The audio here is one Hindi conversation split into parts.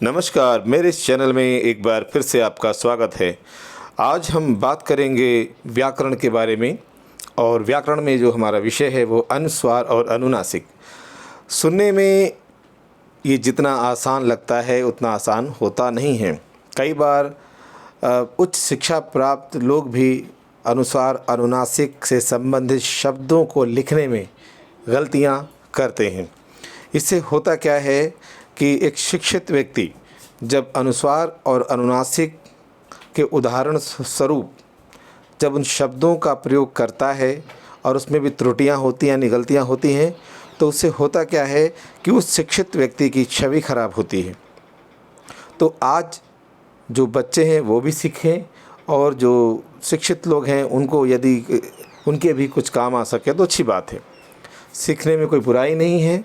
नमस्कार, मेरे इस चैनल में एक बार फिर से आपका स्वागत है। आज हम बात करेंगे व्याकरण के बारे में और व्याकरण में जो हमारा विषय है वो अनुस्वार और अनुनासिक। सुनने में ये जितना आसान लगता है उतना आसान होता नहीं है। कई बार उच्च शिक्षा प्राप्त लोग भी अनुस्वार अनुनासिक से संबंधित शब्दों को लिखने में गलतियाँ करते हैं। इससे होता क्या है कि एक शिक्षित व्यक्ति जब अनुस्वार और अनुनासिक के उदाहरण स्वरूप जब उन शब्दों का प्रयोग करता है और उसमें भी त्रुटियां होती हैं यानी गलतियां होती हैं, तो उससे होता क्या है कि उस शिक्षित व्यक्ति की छवि खराब होती है। तो आज जो बच्चे हैं वो भी सीखें और जो शिक्षित लोग हैं उनको यदि उनके भी कुछ काम आ सके तो अच्छी बात है। सीखने में कोई बुराई नहीं है।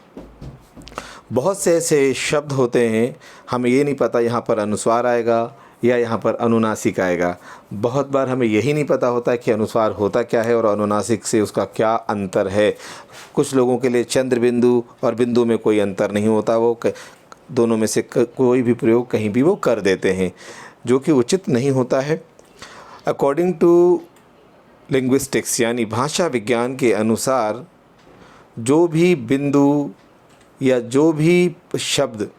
बहुत से ऐसे शब्द होते हैं, हमें ये नहीं पता यहाँ पर अनुस्वार आएगा या यहाँ पर अनुनासिक आएगा। बहुत बार हमें यही नहीं पता होता कि अनुस्वार होता क्या है और अनुनासिक से उसका क्या अंतर है। कुछ लोगों के लिए चंद्र बिंदु और बिंदु में कोई अंतर नहीं होता, वो दोनों में से कोई भी प्रयोग कहीं भी वो कर देते हैं, जो कि उचित नहीं होता है। अकॉर्डिंग टू लिंग्विस्टिक्स यानी भाषा विज्ञान के अनुसार जो भी बिंदु या जो भी शब्द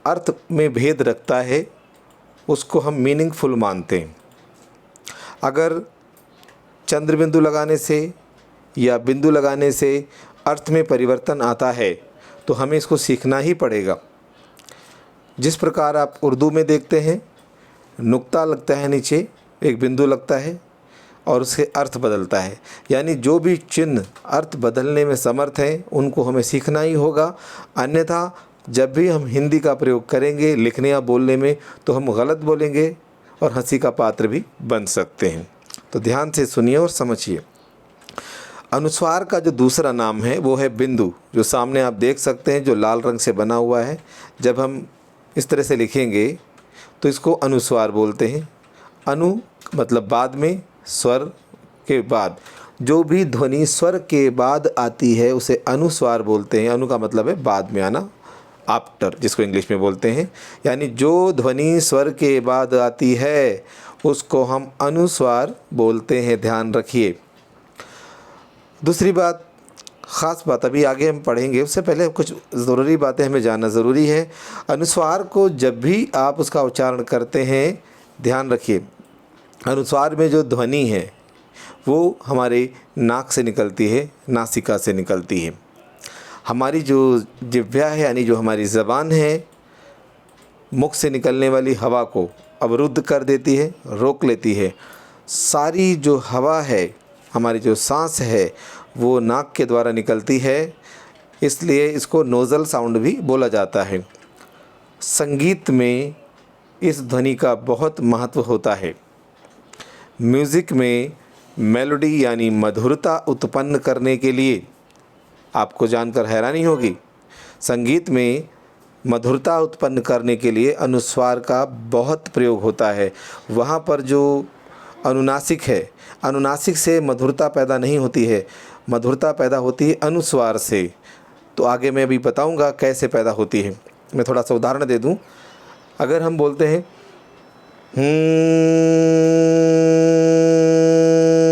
अर्थ में भेद रखता है उसको हम मीनिंगफुल मानते हैं। अगर चंद्र बिंदु लगाने से या बिंदु लगाने से अर्थ में परिवर्तन आता है तो हमें इसको सीखना ही पड़ेगा। जिस प्रकार आप उर्दू में देखते हैं, नुक्ता लगता है, नीचे एक बिंदु लगता है और उसके अर्थ बदलता है, यानी जो भी चिन्ह अर्थ बदलने में समर्थ हैं उनको हमें सीखना ही होगा। अन्यथा जब भी हम हिंदी का प्रयोग करेंगे लिखने या बोलने में तो हम गलत बोलेंगे और हंसी का पात्र भी बन सकते हैं। तो ध्यान से सुनिए और समझिए। अनुस्वार का जो दूसरा नाम है वो है बिंदु, जो सामने आप देख सकते हैं, जो लाल रंग से बना हुआ है। जब हम इस तरह से लिखेंगे तो इसको अनुस्वार बोलते हैं। अनु मतलब बाद में, स्वर के बाद जो भी ध्वनि स्वर के बाद आती है उसे अनुस्वार बोलते हैं। अनु का मतलब है बाद में आना, आफ्टर जिसको इंग्लिश में बोलते हैं। यानी जो ध्वनि स्वर के बाद आती है उसको हम अनुस्वार बोलते हैं, ध्यान रखिए। दूसरी बात, ख़ास बात अभी आगे हम पढ़ेंगे, उससे पहले कुछ ज़रूरी बातें हमें जानना ज़रूरी है। अनुस्वार को जब भी आप उसका उच्चारण करते हैं, ध्यान रखिए, अनुस्वार में जो ध्वनि है वो हमारे नाक से निकलती है, नासिका से निकलती है। हमारी जो जिह्वा है यानी जो हमारी ज़बान है, मुख से निकलने वाली हवा को अवरुद्ध कर देती है, रोक लेती है। सारी जो हवा है, हमारी जो सांस है, वो नाक के द्वारा निकलती है, इसलिए इसको नोज़ल साउंड भी बोला जाता है। संगीत में इस ध्वनि का बहुत महत्व होता है। म्यूज़िक में मेलोडी यानी मधुरता उत्पन्न करने के लिए, आपको जानकर हैरानी होगी, संगीत में मधुरता उत्पन्न करने के लिए अनुस्वार का बहुत प्रयोग होता है। वहाँ पर जो अनुनासिक है, अनुनासिक से मधुरता पैदा नहीं होती है, मधुरता पैदा होती है अनुस्वार से। तो आगे मैं अभी बताऊँगा कैसे पैदा होती है। मैं थोड़ा सा उदाहरण दे दूँ। अगर हम बोलते हैं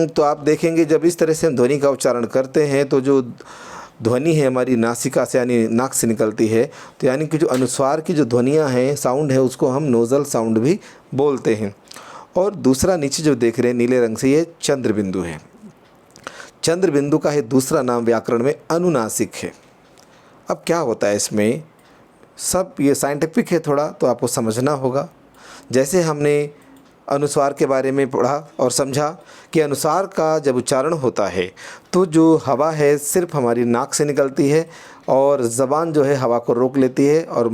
तो आप देखेंगे जब इस तरह से हम ध्वनि का उच्चारण करते हैं तो जो ध्वनि है हमारी नासिका से यानी नाक से निकलती है, तो यानी कि जो अनुस्वार की जो ध्वनियाँ हैं, साउंड है, उसको हम नोज़ल साउंड भी बोलते हैं। और दूसरा नीचे जो देख रहे हैं नीले रंग से, ये चंद्र बिंदु है। चंद्र बिंदु का है दूसरा नाम व्याकरण में अनुनासिक है। अब क्या होता है इसमें, सब ये साइंटिफिक है थोड़ा, तो आपको समझना होगा। जैसे हमने अनुस्वार के बारे में पढ़ा और समझा कि अनुस्वार का जब उच्चारण होता है तो जो हवा है सिर्फ हमारी नाक से निकलती है और ज़बान जो है हवा को रोक लेती है और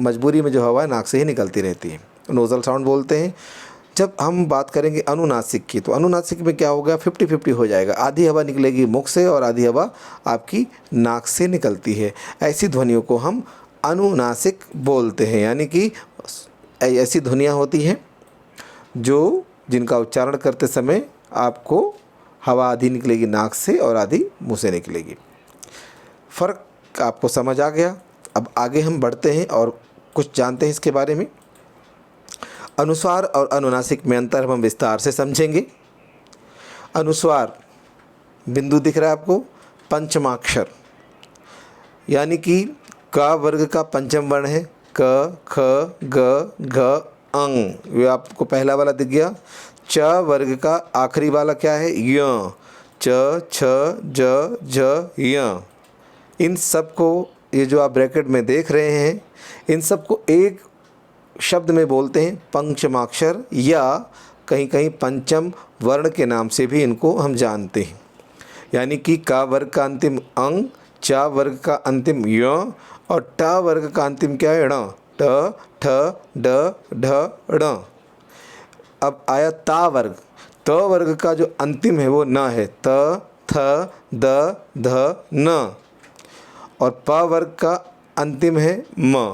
मजबूरी में जो हवा है नाक से ही निकलती रहती है, नोज़ल साउंड बोलते हैं। जब हम बात करेंगे अनुनासिक की, तो अनुनासिक में क्या होगा, 50-50 हो जाएगा। आधी हवा निकलेगी मुख से और आधी हवा आपकी नाक से निकलती है। ऐसी ध्वनियों को हम अनुनासिक बोलते हैं, यानी कि ऐसी ध्वनियाँ होती हैं जिनका उच्चारण करते समय आपको हवा आधी निकलेगी नाक से और आधी मुंह से निकलेगी। फ़र्क आपको समझ आ गया। अब आगे हम बढ़ते हैं और कुछ जानते हैं इसके बारे में। अनुस्वार और अनुनासिक में अंतर हम विस्तार से समझेंगे। अनुस्वार बिंदु दिख रहा है आपको, पंचमाक्षर, यानी कि क वर्ग का पंचम वर्ण है, क ख ग घ अंग, ये आपको पहला वाला दिख गया। च वर्ग का आखिरी वाला क्या है, य, च छ ज झ य। इन सब को, ये जो आप ब्रैकेट में देख रहे हैं, इन सब को एक शब्द में बोलते हैं पंचमाक्षर, या कहीं कहीं पंचम वर्ण के नाम से भी इनको हम जानते हैं। यानी कि क वर्ग का अंतिम अंग, च वर्ग का अंतिम य और ट वर्ग का अंतिम क्या है, ण, ट ठ ड ढ ण। अब आया ता वर्ग, त वर्ग का जो अंतिम है वो न है, त थ द ध न। और प वर्ग का अंतिम है म,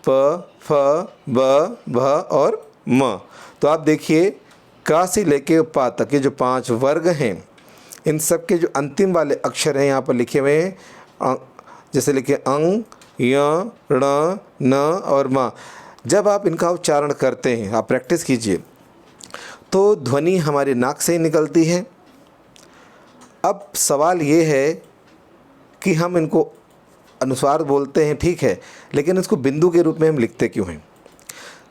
प फ ब भ और म। तो आप देखिए का से लेके पा तक ये जो 5 वर्ग हैं, इन सब के जो अंतिम वाले अक्षर हैं यहाँ पर लिखे हुए हैं, जैसे लिखे अंग, य, ण, न और म। जब आप इनका उच्चारण करते हैं, आप प्रैक्टिस कीजिए, तो ध्वनि हमारी नाक से ही निकलती है। अब सवाल ये है कि हम इनको अनुस्वार बोलते हैं, ठीक है, लेकिन इसको बिंदु के रूप में हम लिखते क्यों हैं।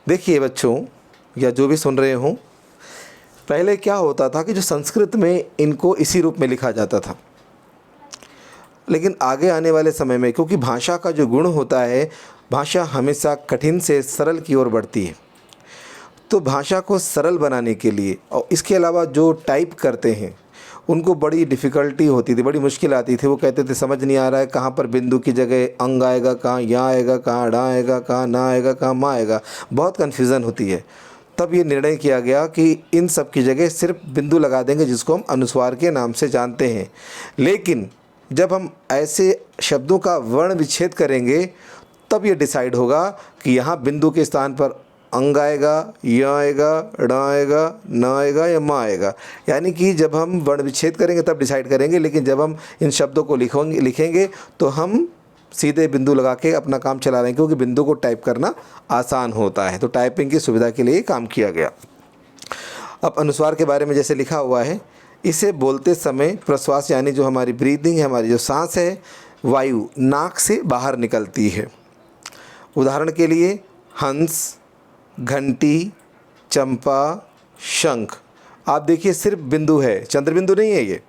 देखिए बच्चों, या जो भी सुन रहे हों, पहले क्या होता था कि जो संस्कृत में इनको इसी रूप में लिखा जाता था, लेकिन आगे आने वाले समय में, क्योंकि भाषा का जो गुण होता है, भाषा हमेशा कठिन से सरल की ओर बढ़ती है, तो भाषा को सरल बनाने के लिए, और इसके अलावा जो टाइप करते हैं उनको बड़ी डिफ़िकल्टी होती थी, बड़ी मुश्किल आती थी। वो कहते थे समझ नहीं आ रहा है कहाँ पर बिंदु की जगह अंग आएगा, कहाँ या आएगा, कहाँ ड़ा आएगा, कहाँ ना आएगा, कहाँ मा आएगा, बहुत कन्फ्यूज़न होती है। तब ये निर्णय किया गया कि इन सब की जगह सिर्फ बिंदु लगा देंगे, जिसको हम अनुस्वार के नाम से जानते हैं। लेकिन जब हम ऐसे शब्दों का वर्ण विच्छेद करेंगे, तब ये डिसाइड होगा कि यहाँ बिंदु के स्थान पर अंग आएगा, य आएगा, ड़ आएगा, न आएगा या म आएगा। यानी कि जब हम वर्ण विच्छेद करेंगे तब डिसाइड करेंगे, लेकिन जब हम इन शब्दों को लिखेंगे तो हम सीधे बिंदु लगा के अपना काम चला रहे हैं, क्योंकि बिंदु को टाइप करना आसान होता है। तो टाइपिंग की सुविधा के लिए काम किया गया। अब अनुस्वार के बारे में जैसे लिखा हुआ है, इसे बोलते समय प्रश्वास, यानी जो हमारी ब्रीदिंग है, हमारी जो सांस है, वायु नाक से बाहर निकलती है। उदाहरण के लिए हंस, घंटी, चंपा, शंख। आप देखिए सिर्फ बिंदु है, चंद्र बिंदु नहीं है ये।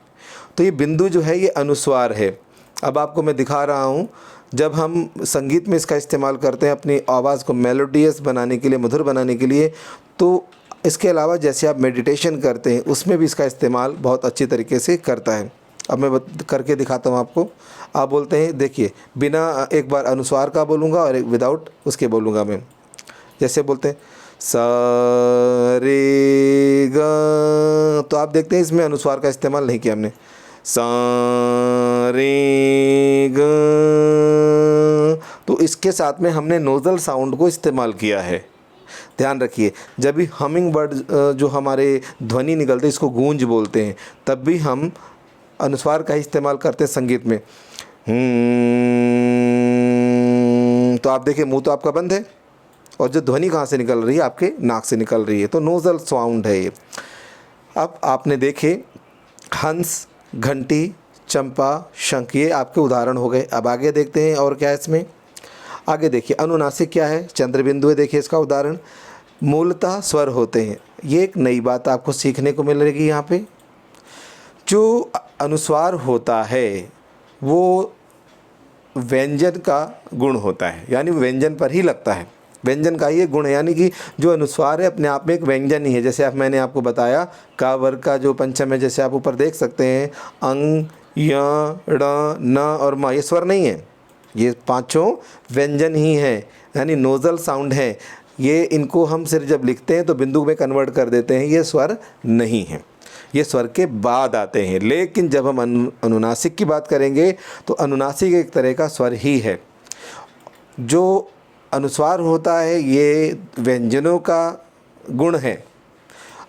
तो ये बिंदु जो है ये अनुस्वार है। अब आपको मैं दिखा रहा हूँ, जब हम संगीत में इसका इस्तेमाल करते हैं अपनी आवाज़ को मेलोडियस बनाने के लिए, मधुर बनाने के लिए, तो इसके अलावा जैसे आप मेडिटेशन करते हैं उसमें भी इसका इस्तेमाल बहुत अच्छी तरीके से करता है। अब मैं करके दिखाता हूँ आपको। आप बोलते हैं, देखिए बिना, एक बार अनुस्वार का बोलूँगा और एक विदाउट उसके बोलूँगा मैं। जैसे बोलते हैं सा रे ग, तो आप देखते हैं इसमें अनुस्वार का इस्तेमाल नहीं किया हमने। सा रे ग, तो इसके साथ में हमने नोज़ल साउंड को इस्तेमाल किया है। ध्यान रखिए, जब भी हमिंग बर्ड जो हमारे ध्वनि निकलते हैं, इसको गूंज बोलते हैं, तब भी हम अनुस्वार का ही इस्तेमाल करते हैं संगीत में। तो आप देखिए मुंह तो आपका बंद है, और जो ध्वनि कहाँ से निकल रही है, आपके नाक से निकल रही है, तो नोज़ल साउंड है ये। अब आपने देखे हंस, घंटी, चंपा, शंख, ये आपके उदाहरण हो गए। अब आगे देखते हैं और क्या है इसमें। आगे देखिए अनुनासिक क्या है, चंद्र बिंदु है। देखिए इसका उदाहरण, मूलतः स्वर होते हैं। ये एक नई बात आपको सीखने को मिलेगी यहाँ पे। जो अनुस्वार होता है वो व्यंजन का गुण होता है, यानी व्यंजन पर ही लगता है, व्यंजन का ये गुण है। यानी कि जो अनुस्वार है अपने आप में एक व्यंजन ही है। जैसे मैंने आपको बताया का वर्ग का जो पंचम है, जैसे आप ऊपर देख सकते हैं, अंग, य, ण, न और म, ये स्वर नहीं है, ये पांचों व्यंजन ही हैं, यानी नोज़ल साउंड है। ये इनको हम सिर्फ जब लिखते हैं तो बिंदु में कन्वर्ट कर देते हैं, ये स्वर नहीं है, ये स्वर के बाद आते हैं। लेकिन जब हम अनुनासिक की बात करेंगे तो अनुनासिक एक तरह का स्वर ही है। जो अनुस्वार होता है ये व्यंजनों का गुण है,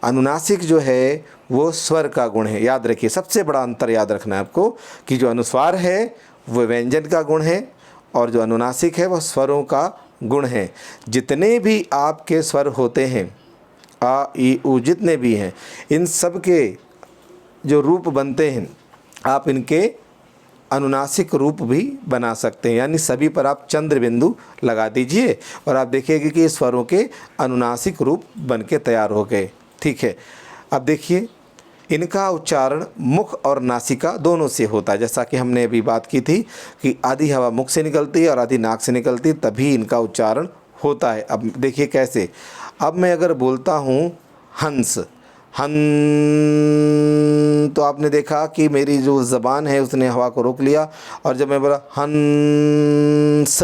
अनुनासिक जो है वो स्वर का गुण है। याद रखिए, सबसे बड़ा अंतर याद रखना है आपको कि जो अनुस्वार है वो व्यंजन का गुण है, और जो अनुनासिक है वो स्वरों का गुण हैं। जितने भी आपके स्वर होते हैं, आ ई उ जितने भी हैं, इन सब के जो रूप बनते हैं आप इनके अनुनासिक रूप भी बना सकते हैं। यानी सभी पर आप चंद्र बिंदु लगा दीजिए और आप देखिएगा कि ये स्वरों के अनुनासिक रूप बन के तैयार हो गए। ठीक है, अब देखिए इनका उच्चारण मुख और नासिका दोनों से होता है। जैसा कि हमने अभी बात की थी कि आधी हवा मुख से निकलती है और आधी नाक से निकलती है, तभी इनका उच्चारण होता है। अब देखिए कैसे, अब मैं अगर बोलता हूँ हंस, हन, तो आपने देखा कि मेरी जो ज़बान है उसने हवा को रोक लिया, और जब मैं बोला हंस,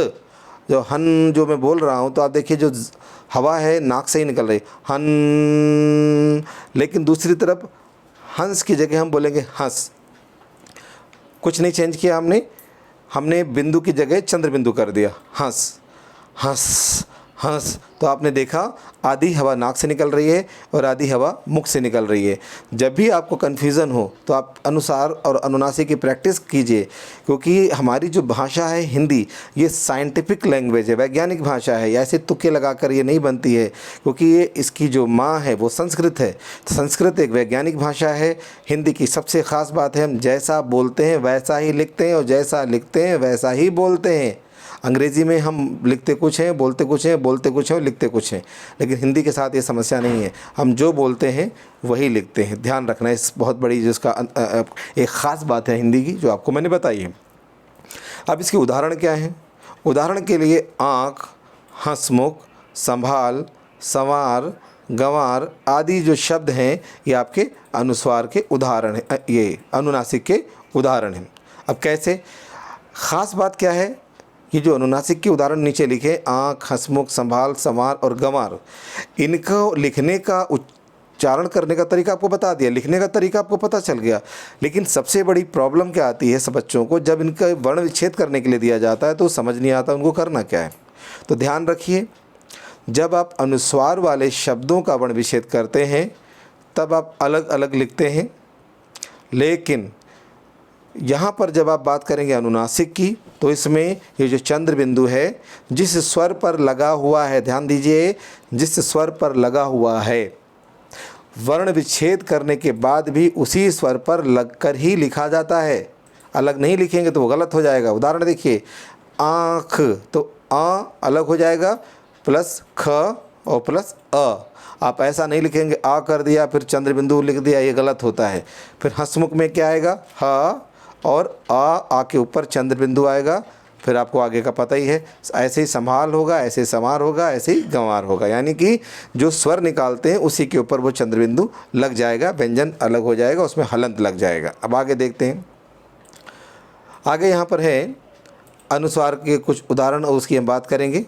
जो हन जो मैं बोल रहा हूँ, तो आप देखिए जो हवा है नाक से ही निकल रही, हन। लेकिन दूसरी तरफ हंस की जगह हम बोलेंगे हंस, कुछ नहीं चेंज किया हमने बिंदु की जगह चंद्र बिंदु कर दिया, हंस हंस हंस। तो आपने देखा आधी हवा नाक से निकल रही है और आधी हवा मुख से निकल रही है। जब भी आपको कन्फ्यूज़न हो तो आप अनुसार और अनुनासिक की प्रैक्टिस कीजिए, क्योंकि हमारी जो भाषा है हिंदी, ये साइंटिफिक लैंग्वेज है, वैज्ञानिक भाषा है। ऐसे तुक्के लगाकर ये नहीं बनती है, क्योंकि ये इसकी जो माँ है वो संस्कृत है। संस्कृत एक वैज्ञानिक भाषा है। हिंदी की सबसे ख़ास बात है हम जैसा बोलते हैं वैसा ही लिखते हैं, और जैसा लिखते हैं वैसा ही बोलते हैं। अंग्रेज़ी में हम लिखते कुछ हैं, बोलते कुछ हैं, बोलते कुछ हैं और लिखते कुछ हैं, लेकिन हिंदी के साथ ये समस्या नहीं है, हम जो बोलते हैं वही लिखते हैं। ध्यान रखना, इस बहुत बड़ी जिसका एक ख़ास बात है हिंदी की जो आपको मैंने बताई है। अब इसके उदाहरण क्या हैं? उदाहरण के लिए आँख, हंसमुख, संभाल, संवार, गंवार आदि जो शब्द हैं ये आपके अनुस्वार के उदाहरण हैं, ये अनुनासिक के उदाहरण हैं। अब कैसे, ख़ास बात क्या है, ये जो अनुनासिक के उदाहरण नीचे लिखे आँख, हंसमुख, संभाल, संवार और गंवार, इनको लिखने का उच्चारण करने का तरीका आपको बता दिया, लिखने का तरीका आपको पता चल गया। लेकिन सबसे बड़ी प्रॉब्लम क्या आती है सब बच्चों को, जब इनका वर्ण विच्छेद करने के लिए दिया जाता है तो समझ नहीं आता उनको करना क्या है। तो ध्यान रखिए, जब आप अनुस्वार वाले शब्दों का वर्ण विच्छेद करते हैं तब आप अलग अलग लिखते हैं, लेकिन यहाँ पर जब आप बात करेंगे अनुनासिक की तो इसमें ये जो चंद्र बिंदु है जिस स्वर पर लगा हुआ है, ध्यान दीजिए, जिस स्वर पर लगा हुआ है, वर्ण विच्छेद करने के बाद भी उसी स्वर पर लगकर ही लिखा जाता है। अलग नहीं लिखेंगे तो वो गलत हो जाएगा। उदाहरण देखिए, आँख, तो आ अलग हो जाएगा प्लस ख और प्लस अ। आप ऐसा नहीं लिखेंगे आ कर दिया फिर चंद्र बिंदु लिख दिया, ये गलत होता है। फिर हंसमुख में क्या आएगा, ह और आ के ऊपर चंद्र बिंदु आएगा, फिर आपको आगे का पता ही है। ऐसे ही संभाल होगा, ऐसे संवार होगा, ऐसे ही गंवार होगा, यानी कि जो स्वर निकालते हैं उसी के ऊपर वो चंद्र बिंदु लग जाएगा, व्यंजन अलग हो जाएगा, उसमें हलंत लग जाएगा। अब आगे देखते हैं, आगे यहाँ पर है अनुस्वार के कुछ उदाहरण और उसकी हम बात करेंगे।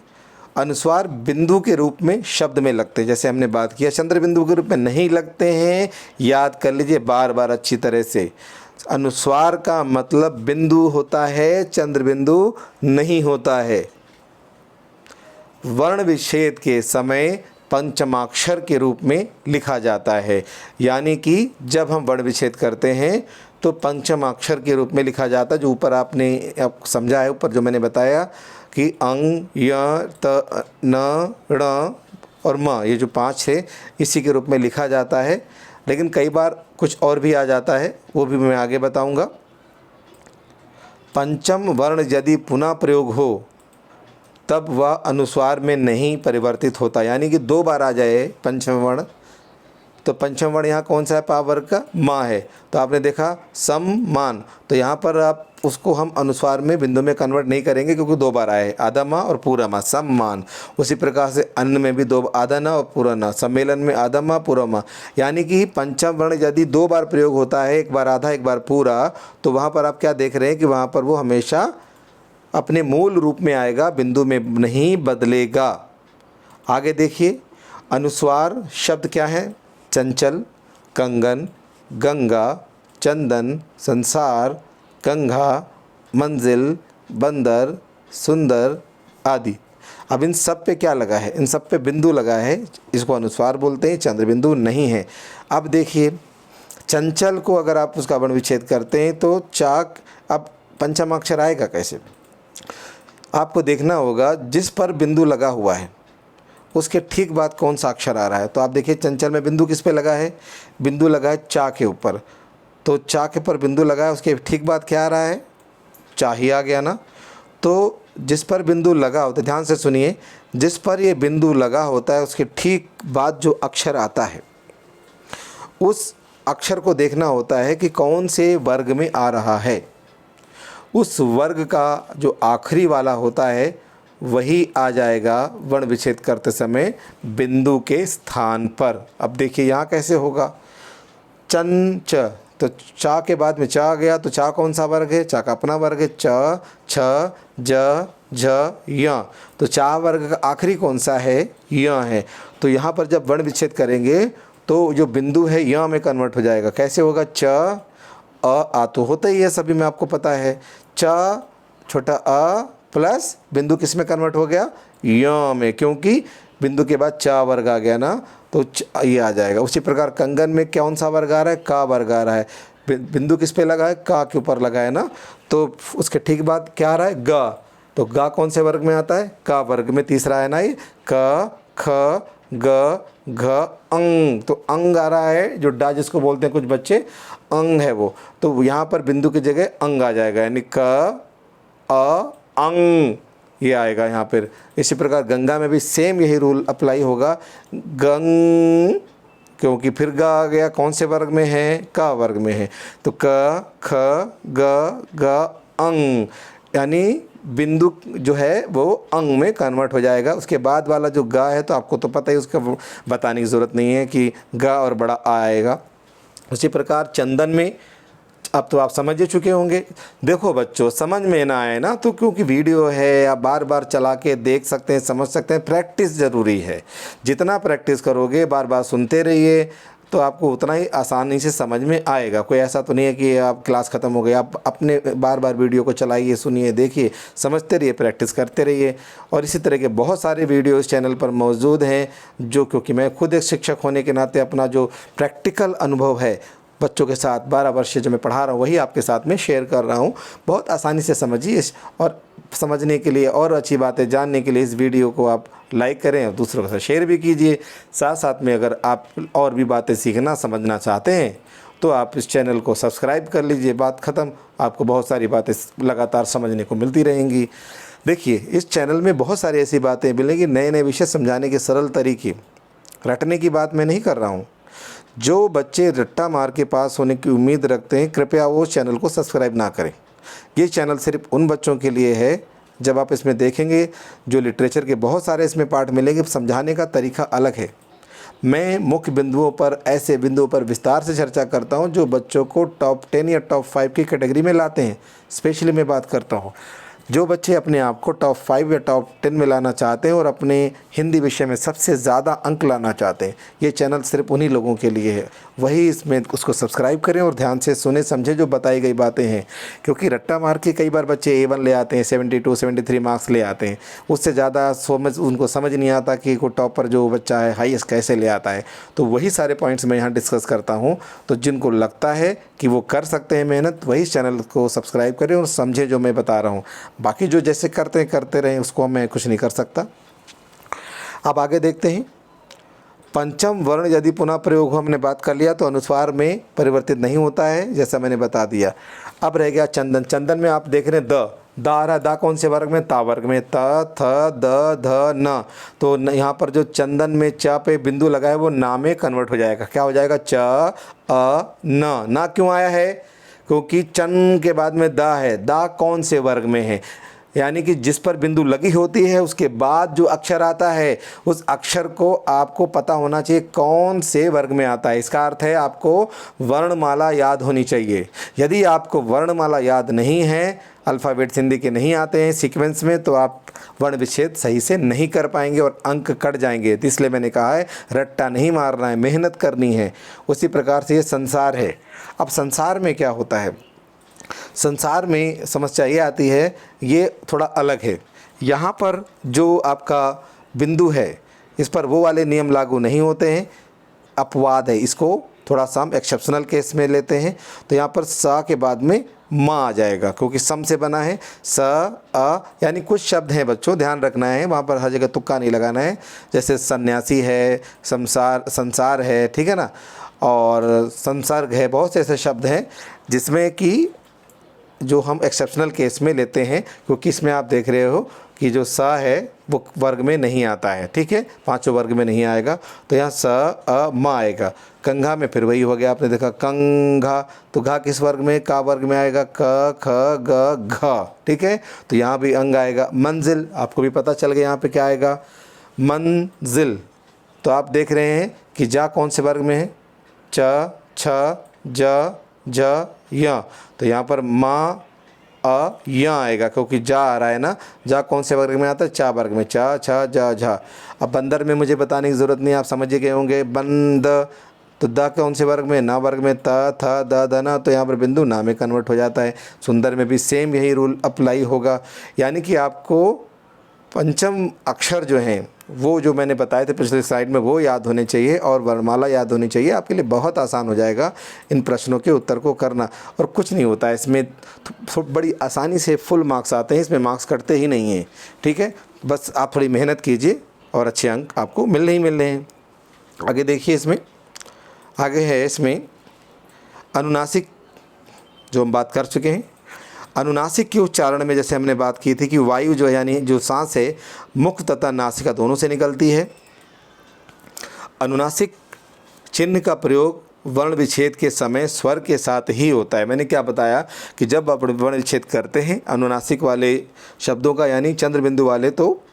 अनुस्वार बिंदु के रूप में शब्द में लगते हैं, जैसे हमने बात किया, चंद्र बिंदु के रूप में नहीं लगते हैं। याद कर लीजिए बार बार अच्छी तरह से, अनुस्वार का मतलब बिंदु होता है, चंद्र बिंदु नहीं होता है। वर्ण विच्छेद के समय पंचमाक्षर के रूप में लिखा जाता है, यानी कि जब हम वर्ण विच्छेद करते हैं तो पंचमाक्षर के रूप में लिखा जाता है। जो ऊपर आपने समझा है, ऊपर जो मैंने बताया कि अंग, य, त, न, ण और म, ये जो 5 है इसी के रूप में लिखा जाता है। लेकिन कई बार कुछ और भी आ जाता है, वो भी मैं आगे बताऊंगा। पंचम वर्ण यदि पुनः प्रयोग हो तब वह अनुस्वार में नहीं परिवर्तित होता, यानी कि 2 बार आ जाए पंचम वर्ण, तो पंचम वर्ण यहाँ कौन सा है, पा वर्ग का माँ है। तो आपने देखा सम्मान, तो यहाँ पर आप उसको हम अनुस्वार में बिंदु में कन्वर्ट नहीं करेंगे क्योंकि 2 बार आए, आधा माँ और पूरा माँ, सम्मान। उसी प्रकार से अन्न में भी 2 आधा ना और पूरा ना, सम्मेलन में आधा माँ पूरा माँ, यानी कि पंचम वर्ण यदि 2 बार प्रयोग होता है, एक बार आधा एक बार पूरा, तो वहाँ पर आप क्या देख रहे हैं कि वहाँ पर वो हमेशा अपने मूल रूप में आएगा, बिंदु में नहीं बदलेगा। आगे देखिए, अनुस्वार शब्द क्या है, चंचल, कंगन, गंगा, चंदन, संसार, गंगा, मंजिल, बंदर, सुंदर आदि। अब इन सब पे क्या लगा है, इन सब पे बिंदु लगा है, इसको अनुस्वार बोलते हैं, चंद्र बिंदु नहीं है। अब देखिए, चंचल को अगर आप उसका वर्ण विच्छेद करते हैं तो चाक, अब पंचम अक्षर आएगा कैसे, आपको देखना होगा जिस पर बिंदु लगा हुआ है उसके ठीक बाद कौन सा अक्षर आ रहा है। तो आप देखिए चंचल में बिंदु किस पे लगा है, बिंदु लगा है चा के ऊपर, तो चा के ऊपर बिंदु लगा है, उसके ठीक बाद क्या आ रहा है, चा ही आ गया ना। तो जिस पर बिंदु लगा होता है, ध्यान से सुनिए, जिस पर ये बिंदु लगा होता है उसके ठीक बाद जो अक्षर आता है उस अक्षर को देखना होता है कि कौन से वर्ग में आ रहा है। उस वर्ग का जो आखिरी वाला होता है वही आ जाएगा वर्ण विच्छेद करते समय बिंदु के स्थान पर। अब देखिए यहाँ कैसे होगा, चन च, तो चा के बाद में चा आ गया, तो चा कौन सा वर्ग है, चा का अपना वर्ग है, च छ ज झ य, तो चा वर्ग का आखिरी कौन सा है, य है। तो यहाँ पर जब वर्ण विच्छेद करेंगे तो जो बिंदु है य में कन्वर्ट हो जाएगा। कैसे होगा, च आ तो होता ही है सभी में, आपको पता है, च छोटा अ प्लस बिंदु किस में कन्वर्ट हो गया, य में, क्योंकि बिंदु के बाद चा वर्ग आ गया ना, तो ये आ जाएगा। उसी प्रकार कंगन में कौन सा वर्ग आ रहा है, का वर्ग आ रहा है, बिंदु किस पे लगा है, का के ऊपर लगा है ना, तो उसके ठीक बाद क्या आ रहा है, ग, तो गा कौन से वर्ग में आता है, का वर्ग में, तीसरा है ना ये, क ख ग घ अंग, तो अंग आ रहा है, जो डा जिसको बोलते हैं कुछ बच्चे, अंग है वो, तो यहाँ पर बिंदु की जगह अंग आ जाएगा, यानी क अ अंग ये आएगा यहाँ पर। इसी प्रकार गंगा में भी सेम यही रूल अप्लाई होगा, गंग, क्योंकि फिर ग आ गया, कौन से वर्ग में है, का वर्ग में है, तो क ख ग घ अंग, यानी बिंदु जो है वो अंग में कन्वर्ट हो जाएगा। उसके बाद वाला जो गा है तो आपको तो पता ही, उसका बताने की ज़रूरत नहीं है कि गा और बड़ा आ आएगा। उसी प्रकार चंदन में अब तो आप समझ ही चुके होंगे। देखो बच्चों, समझ में ना आए ना तो क्योंकि वीडियो है, आप बार बार चला के देख सकते हैं, समझ सकते हैं, प्रैक्टिस ज़रूरी है। जितना प्रैक्टिस करोगे, बार बार सुनते रहिए, तो आपको उतना ही आसानी से समझ में आएगा। कोई ऐसा तो नहीं है कि आप क्लास ख़त्म हो गई, आप अपने बार बार वीडियो को चलाइए, सुनिए, देखिए, समझते रहिए, प्रैक्टिस करते रहिए। और इसी तरह के बहुत सारे वीडियो इस चैनल पर मौजूद हैं, जो क्योंकि मैं खुद एक शिक्षक होने के नाते अपना जो प्रैक्टिकल अनुभव है बच्चों के साथ 12 वर्ष से जो मैं पढ़ा रहा हूँ वही आपके साथ में शेयर कर रहा हूँ। बहुत आसानी से समझिए, और समझने के लिए और अच्छी बातें जानने के लिए इस वीडियो को आप लाइक करें और दूसरों के साथ शेयर भी कीजिए। साथ साथ में अगर आप और भी बातें सीखना समझना चाहते हैं तो आप इस चैनल को सब्सक्राइब कर लीजिए। बात ख़त्म, आपको बहुत सारी बातें लगातार समझने को मिलती रहेंगी। देखिए, इस चैनल में बहुत सारी ऐसी बातें मिलेंगी, नए नए विषय समझाने के सरल तरीके। रटने की बात मैं नहीं कर रहा हूँ। जो बच्चे रट्टा मार के पास होने की उम्मीद रखते हैं, कृपया वो चैनल को सब्सक्राइब ना करें। ये चैनल सिर्फ उन बच्चों के लिए है, जब आप इसमें देखेंगे जो लिटरेचर के बहुत सारे इसमें पार्ट मिलेंगे, समझाने का तरीका अलग है। मैं मुख्य बिंदुओं पर, ऐसे बिंदुओं पर विस्तार से चर्चा करता हूं जो बच्चों को टॉप 10 या टॉप 5 की कैटेगरी में लाते हैं। स्पेशली मैं बात करता हूं जो बच्चे अपने आप को टॉप 5 या टॉप 10 में लाना चाहते हैं और अपने हिंदी विषय में सबसे ज़्यादा अंक लाना चाहते हैं। ये चैनल सिर्फ उन्हीं लोगों के लिए है। वही इसमें उसको सब्सक्राइब करें और ध्यान से सुने समझे जो बताई गई बातें हैं, क्योंकि रट्टा मार के कई बार बच्चे A1 ले आते हैं, 72 73 मार्क्स ले आते हैं। उससे ज़्यादा उनको समझ नहीं आता कि को टॉपर जो बच्चा है हाईएस्ट कैसे ले आता है। तो वही सारे पॉइंट्स मैं यहाँ डिस्कस करता हूँ। तो जिनको लगता है कि वो कर सकते हैं मेहनत, वही चैनल को सब्सक्राइब करें और समझे जो मैं बता रहा हूँ। बाकी जो जैसे करते रहें, उसको मैं कुछ नहीं कर सकता। अब आगे देखते हैं। पंचम वर्ण यदि पुनः प्रयोग हो, हमने बात कर लिया, तो अनुस्वार में परिवर्तित नहीं होता है, जैसा मैंने बता दिया। अब रह गया चंदन। चंदन में आप देख रहे हैं द आ रहा है, दा कौन से वर्ग में, ता वर्ग में, त थ द ध न। तो यहाँ पर जो चंदन में च पे बिंदु लगा है वो ना में कन्वर्ट हो जाएगा। क्या हो जाएगा, च अ न। ना क्यों आया है, क्योंकि चन के बाद में दा है। दा कौन से वर्ग में है, यानी कि जिस पर बिंदु लगी होती है उसके बाद जो अक्षर आता है उस अक्षर को आपको पता होना चाहिए कौन से वर्ग में आता है। इसका अर्थ है आपको वर्णमाला याद होनी चाहिए। यदि आपको वर्णमाला याद नहीं है, अल्फ़ाबेट्स हिंदी के नहीं आते हैं सीक्वेंस में, तो आप वर्ण विच्छेद सही से नहीं कर पाएंगे और अंक कट जाएंगे। तो इसलिए मैंने कहा है रट्टा नहीं मारना है, मेहनत करनी है। उसी प्रकार से ये संसार है। अब संसार में क्या होता है, संसार में समस्या ये आती है, ये थोड़ा अलग है। यहाँ पर जो आपका बिंदु है इस पर वो वाले नियम लागू नहीं होते हैं, अपवाद है। इसको थोड़ा सा हम एक्सेप्शनल केस में लेते हैं। तो यहाँ पर सा के बाद में माँ आ जाएगा, क्योंकि सम से बना है। स अ यानी कुछ शब्द हैं बच्चों, ध्यान रखना है, वहाँ पर हर जगह तुक्का नहीं लगाना है। जैसे सन्यासी है, संसार है, ठीक है ना, और संसर्ग है, बहुत से ऐसे शब्द हैं जिसमें कि जो हम एक्सेप्शनल केस में लेते हैं, क्योंकि इसमें आप देख रहे हो कि जो स है वो वर्ग में नहीं आता है, ठीक है, पांचों वर्ग में नहीं आएगा, तो यहाँ स अ म आएगा। कंघा में फिर वही हो गया, आपने देखा कंघा, तो घा किस वर्ग में, का वर्ग में आएगा, क ख ग घ, ठीक है, तो यहाँ भी अंग आएगा। मंजिल, आपको भी पता चल गया यहाँ पे क्या आएगा, मंजिल। तो आप देख रहे हैं कि जा कौन से वर्ग में है, च छ ज ज य, तो यहाँ पर माँ अ य आएगा, क्योंकि जा आ रहा है ना। जा कौन से वर्ग में आता है, चा वर्ग में, चा छ ज झा। अब बंदर में मुझे बताने की ज़रूरत नहीं, आप समझ गए होंगे। बंद, तो द कौन से वर्ग में, ना वर्ग में, त थ द ध ना, तो यहाँ पर बिंदु ना में कन्वर्ट हो जाता है। सुंदर में भी सेम यही रूल अप्लाई होगा, यानी कि आपको पंचम अक्षर जो हैं वो जो मैंने बताए थे पिछले स्लाइड में वो याद होने चाहिए और वर्णमाला याद होनी चाहिए। आपके लिए बहुत आसान हो जाएगा इन प्रश्नों के उत्तर को करना, और कुछ नहीं होता है इसमें, बड़ी आसानी से फुल मार्क्स आते हैं, इसमें मार्क्स कटते ही नहीं हैं, ठीक है। बस आप थोड़ी मेहनत कीजिए और अच्छे अंक आपको मिलने ही मिलने हैं। आगे देखिए, इसमें आगे है इसमें अनुनासिक, जो हम बात कर चुके हैं। अनुनासिक के उच्चारण में जैसे हमने बात की थी कि वायु जो है यानी जो सांस है मुख तथा नासिका दोनों से निकलती है। अनुनासिक चिन्ह का प्रयोग वर्ण विच्छेद के समय स्वर के साथ ही होता है। मैंने क्या बताया कि जब आप वर्ण विच्छेद करते हैं अनुनासिक वाले शब्दों का यानी चंद्र बिंदु वाले, तो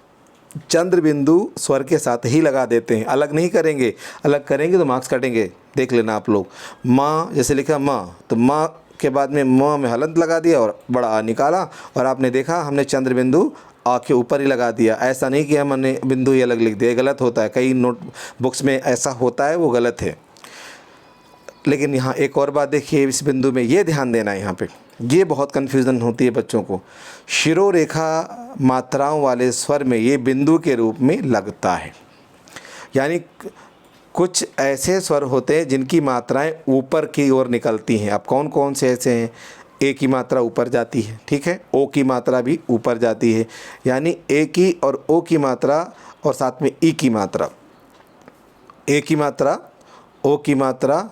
चंद्र बिंदु स्वर के साथ ही लगा देते हैं, अलग नहीं करेंगे, अलग करेंगे तो मार्क्स कटेंगे। देख लेना आप लोग, माँ जैसे लिखा माँ, तो माँ के बाद में म में हलंत लगा दिया और बड़ा आ निकाला, और आपने देखा हमने चंद्र बिंदु आ के ऊपर ही लगा दिया। ऐसा नहीं कि हमने बिंदु ही अलग लिख दिया, गलत होता है, कई नोट बुक्स में ऐसा होता है, वो गलत है। लेकिन यहाँ एक और बात देखिए, इस बिंदु में ये ध्यान देना है, यहाँ पे ये बहुत कन्फ्यूज़न होती है बच्चों को। शिरोरेखा मात्राओं वाले स्वर में ये बिंदु के रूप में लगता है, यानी कुछ ऐसे स्वर होते हैं जिनकी मात्राएं ऊपर की ओर निकलती हैं। अब कौन कौन से ऐसे हैं, ए की मात्रा ऊपर जाती है, ठीक है, ओ की मात्रा भी ऊपर जाती है, यानी ए की और ओ की मात्रा और साथ में ई की मात्रा, ए की मात्रा, ओ की मात्रा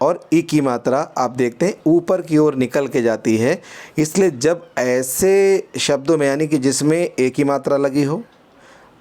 और ई की मात्रा आप देखते हैं ऊपर की ओर निकल के जाती है। इसलिए जब ऐसे शब्दों में यानी कि जिसमें ए की मात्रा लगी हो,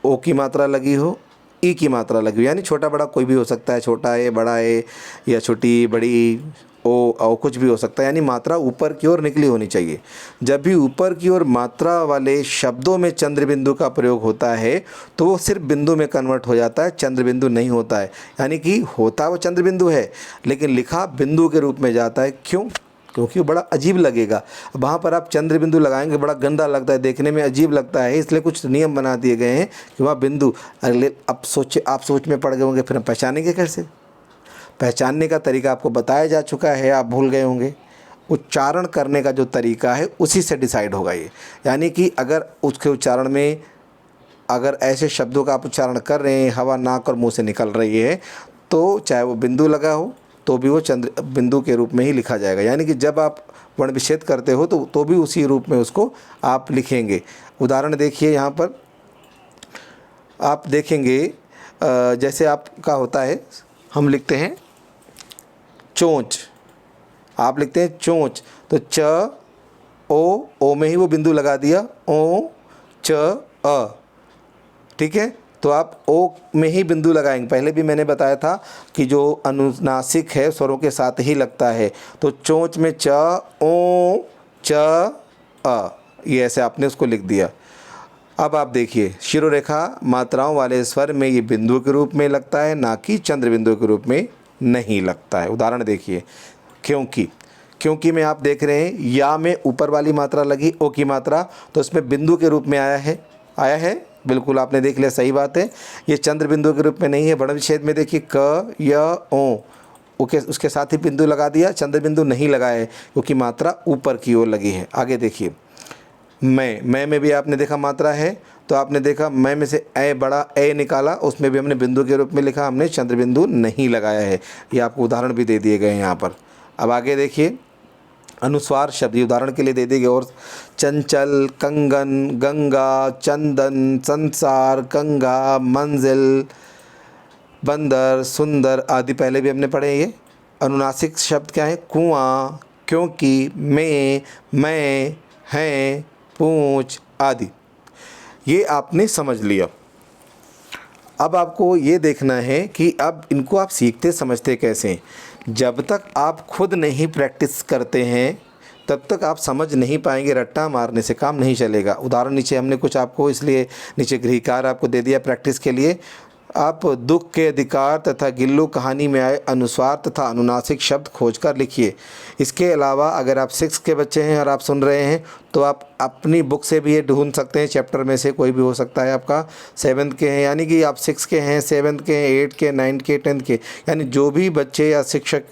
ओ की मात्रा लगी हो, ई की मात्रा लगी हो, यानी छोटा बड़ा कोई भी हो सकता है, छोटा ए बड़ा ए या छोटी बड़ी ओ कुछ भी हो सकता है, यानी मात्रा ऊपर की ओर निकली होनी चाहिए। जब भी ऊपर की ओर मात्रा वाले शब्दों में चंद्र बिंदु का प्रयोग होता है तो वो सिर्फ बिंदु में कन्वर्ट हो जाता है, चंद्र बिंदु नहीं होता है। यानी कि होता वो चंद्र बिंदु है लेकिन लिखा बिंदु के रूप में जाता है। क्यों? क्योंकि वो बड़ा अजीब लगेगा। वहाँ पर आप चंद्र बिंदु लगाएंगे, बड़ा गंदा लगता है, देखने में अजीब लगता है, इसलिए कुछ नियम बना दिए गए हैं कि वहाँ बिंदु अगले। अब सोचे, आप सोच में पड़ गए होंगे फिर हम पहचानेंगे कैसे? पहचानने का तरीका आपको बताया जा चुका है, आप भूल गए होंगे। उच्चारण करने का जो तरीका है उसी से डिसाइड होगा ये, यानी कि अगर उसके उच्चारण में अगर ऐसे शब्दों का आप उच्चारण कर रहे हैं, हवा नाक और मुँह से निकल रही है, तो चाहे वो बिंदु लगा हो तो भी वो चंद्र बिंदु के रूप में ही लिखा जाएगा। यानी कि जब आप वर्ण विच्छेद करते हो तो भी उसी रूप में उसको आप लिखेंगे। उदाहरण देखिए, यहाँ पर आप देखेंगे जैसे आपका होता है, हम लिखते हैं चोंच, आप लिखते हैं चोंच, तो च ओ में ही वो बिंदु लगा दिया, ओ च अ, ठीक है, तो आप ओ में ही बिंदु लगाएंगे। पहले भी मैंने बताया था कि जो अनुनासिक है स्वरों के साथ ही लगता है, तो चोंच में च ओ च अ, ये ऐसे आपने उसको लिख दिया। अब आप देखिए, शिरोरेखा मात्राओं वाले स्वर में ये बिंदु के रूप में लगता है, ना कि चंद्र बिंदु के रूप में नहीं लगता है। उदाहरण देखिए, क्योंकि में आप देख रहे हैं या में ऊपर वाली मात्रा लगी, ओ की मात्रा, तो उसमें बिंदु के रूप में आया है, बिल्कुल आपने देख लिया, सही बात है। ये चंद्र बिंदु के रूप में नहीं है। वर्ण विच्छेद में देखिए क य ओ, उसके साथ ही बिंदु लगा दिया, चंद्र बिंदु नहीं लगाया है क्योंकि मात्रा ऊपर की ओर लगी है। आगे देखिए, मैं में भी आपने देखा मात्रा है, तो आपने देखा मैं में से ए बड़ा ए निकाला, उसमें भी हमने बिंदु के रूप में लिखा, हमने चंद्र बिंदु नहीं लगाया है। ये आपको उदाहरण भी दे दिए गए हैं यहाँ पर। अब आगे देखिए, अनुस्वार शब्द ये उदाहरण के लिए दे देंगे। और चंचल, कंगन, गंगा, चंदन, संसार, गंगा, मंजिल, बंदर, सुंदर आदि पहले भी हमने पढ़े। ये अनुनासिक शब्द क्या है? कुआं, क्योंकि, मैं, हैं, पूंछ आदि। ये आपने समझ लिया। अब आपको ये देखना है कि अब इनको आप सीखते समझते कैसे हैं। जब तक आप खुद नहीं प्रैक्टिस करते हैं तब तक आप समझ नहीं पाएंगे। रट्टा मारने से काम नहीं चलेगा। उदाहरण नीचे हमने कुछ आपको इसलिए नीचे गृहकार आपको दे दिया प्रैक्टिस के लिए। आप दुख के अधिकार तथा गिल्लू कहानी में आए अनुस्वार तथा अनुनासिक शब्द खोजकर लिखिए। इसके अलावा अगर आप 6 के बच्चे हैं और आप सुन रहे हैं तो आप अपनी बुक से भी ये ढूंढ सकते हैं। चैप्टर में से कोई भी हो सकता है। आपका 7th के हैं यानी कि आप 6 के हैं, 7th के हैं, 8 के, 9 के, 10th के, यानी जो भी बच्चे या शिक्षक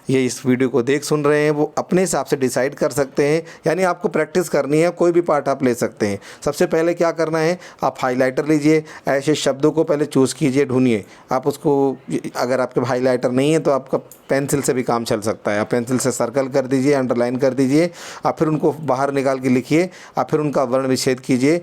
ये इस वीडियो को देख सुन रहे हैं वो अपने हिसाब से डिसाइड कर सकते हैं। यानी आपको प्रैक्टिस करनी है, कोई भी पार्ट आप ले सकते हैं। सबसे पहले क्या करना है, आप हाइलाइटर लीजिए, ऐसे शब्दों को पहले चूज़ कीजिए, ढूंढिए। आप उसको, अगर आपके हाइलाइटर नहीं है तो आपका पेंसिल से भी काम चल सकता है। आप पेंसिल से सर्कल कर दीजिए, अंडरलाइन कर दीजिए। आप फिर उनको बाहर निकाल के लिखिए। आप फिर उनका वर्ण विच्छेद कीजिए।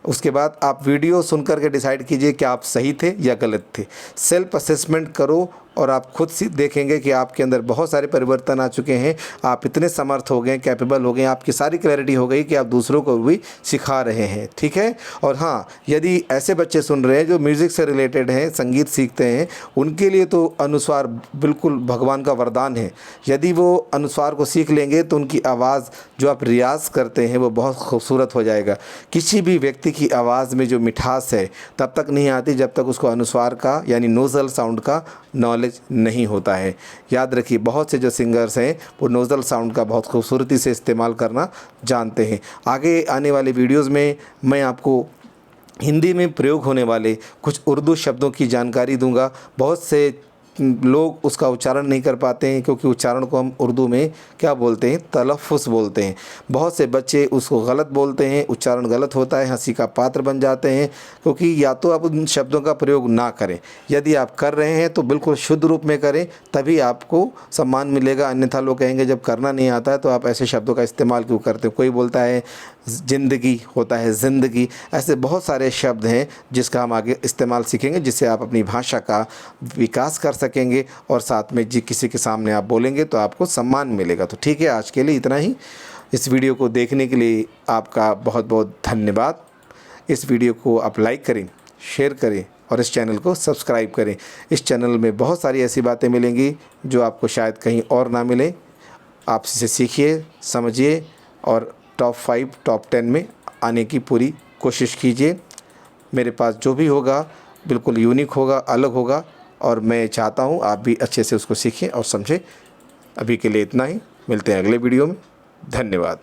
उसके बाद आप वीडियो सुन कर के डिसाइड कीजिए कि आप सही थे या गलत थे। सेल्फ असेसमेंट करो और आप खुद से देखेंगे कि आपके अंदर बहुत सारे परिवर्तन आ चुके हैं। आप इतने समर्थ हो गए, कैपेबल हो गए, आपकी सारी क्लैरिटी हो गई कि आप दूसरों को भी सिखा रहे हैं। ठीक है। और हाँ, यदि ऐसे बच्चे सुन रहे हैं जो म्यूज़िक से रिलेटेड हैं, संगीत सीखते हैं, उनके लिए तो अनुस्वार बिल्कुल भगवान का वरदान है। यदि वो अनुस्वार को सीख लेंगे तो उनकी आवाज़ जो आप रियाज़ करते हैं वो बहुत खूबसूरत हो जाएगा। किसी भी व्यक्ति की आवाज़ में जो मिठास है तब तक नहीं आती जब तक उसको अनुस्वार का यानी नोज़ल साउंड का नॉलेज नहीं होता है। याद रखिए, बहुत से जो सिंगर्स हैं वो नोज़ल साउंड का बहुत खूबसूरती से इस्तेमाल करना जानते हैं। आगे आने वाले वीडियोज़ में मैं आपको हिंदी में प्रयोग होने वाले कुछ उर्दू शब्दों की जानकारी दूंगा। बहुत से लोग उसका उच्चारण नहीं कर पाते हैं क्योंकि उच्चारण को हम उर्दू में क्या बोलते हैं, तलफ़्फ़ुज़ बोलते हैं। बहुत से बच्चे उसको गलत बोलते हैं, उच्चारण गलत होता है, हंसी का पात्र बन जाते हैं। क्योंकि या तो आप उन शब्दों का प्रयोग ना करें, यदि आप कर रहे हैं तो बिल्कुल शुद्ध रूप में करें, तभी आपको सम्मान मिलेगा। अन्यथा लोग कहेंगे जब करना नहीं आता है तो आप ऐसे शब्दों का इस्तेमाल क्यों करते हो। कोई बोलता है ज़िंदगी, होता है ज़िंदगी। ऐसे बहुत सारे शब्द हैं जिसका हम आगे इस्तेमाल सीखेंगे, जिससे आप अपनी भाषा का विकास कर सकेंगे और साथ में किसी के सामने आप बोलेंगे तो आपको सम्मान मिलेगा। तो ठीक है, आज के लिए इतना ही। इस वीडियो को देखने के लिए आपका बहुत बहुत धन्यवाद। इस वीडियो को आप लाइक करें, शेयर करें और इस चैनल को सब्सक्राइब करें। इस चैनल में बहुत सारी ऐसी बातें मिलेंगी जो आपको शायद कहीं और ना मिले। आप इसे सीखिए, समझिए और टॉप 5, टॉप 10 में आने की पूरी कोशिश कीजिए। मेरे पास जो भी होगा बिल्कुल यूनिक होगा, अलग होगा और मैं चाहता हूँ आप भी अच्छे से उसको सीखें और समझें। अभी के लिए इतना ही, मिलते हैं अगले वीडियो में। धन्यवाद।